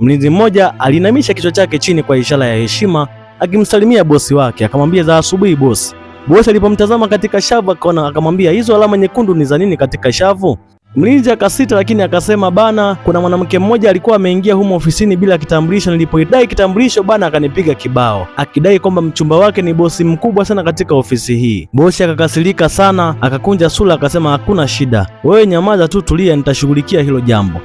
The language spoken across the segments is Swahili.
Mlinzi mmoja alinamisha kichwa chake chini kwa ishara ya heshima akimsalimia bosi wake, akamwambia za asubuhi bosi. Bosi alipomtazama katika shavu akaona, akamwambia hizo alama nyekundu ni za nini katika shavu? Mlinzi akasita, lakini akasema bana, kuna mwanamke mmoja alikuwa ameingia humo ofisini bila kitambulisho, nilipodai kitambulisho bana akanipiga kibao akidai kwamba mchumba wake ni bosi mkubwa sana katika ofisi hii. Bosi akakasirika sana, akakunja sura akasema hakuna shida, wewe nyamaza tu, tulia, nitashughulikia hilo jambo.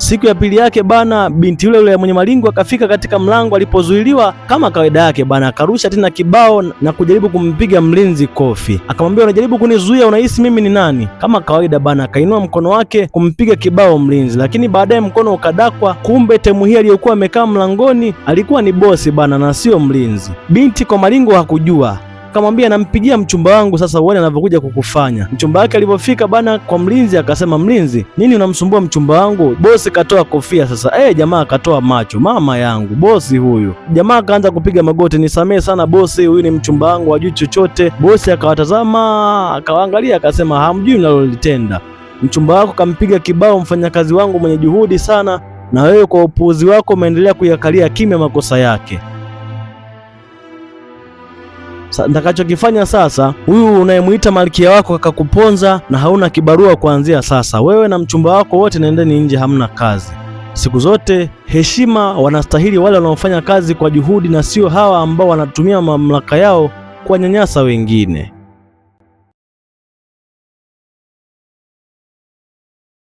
Siku ya pili yake bana, binti yule mwenye malingo akafika katika mlango. Alipozuiliwa kama kawaida yake bana, akarusha tena kibao na kujaribu kumpiga mlinzi kofi. Akamwambia unajaribu kunizuia, unahisi mimi ni nani? Kama kawaida bana, akainua mkono wake kumpiga kibao mlinzi, lakini baadaye mkono ukadakwa. Kumbe temu hii aliyokuwa amekaa mlangoni alikuwa ni bosi bana na sio mlinzi. Binti kwa malingo hakujua, akamwambia nampigia mchumba wangu, sasa uone anavyokuja kukufanya. Mchumba wake alipofika bana kwa mlinzi akasema, mlinzi, nini unamsumbua mchumba wangu? Bosi katoa kofia sasa. Jamaa akatoa macho, mama yangu, bosi huyu. Jamaa akaanza kupiga magoti, nisamehe sana bosi, huyu ni mchumba wangu, hajui chochote. Bosi akawatazama, akawaangalia, akasema hamjui mnalolitenda. Mchumba wako kampiga kibao mfanyakazi wangu mwenye juhudi sana, na wewe kwa upuuzi wako umeendelea kuyakalia kimya makosa yake. Nitakachokifanya sasa, huyu unayemuita malkia wako akakuponza na hauna kibarua kuanzia sasa. Wewe na mchumba wako wote nendeni nje, hamna kazi. Siku zote heshima wanastahili wale wanaofanya kazi kwa juhudi na sio hawa ambao wanatumia mamlaka yao kuwanyanyasa wengine.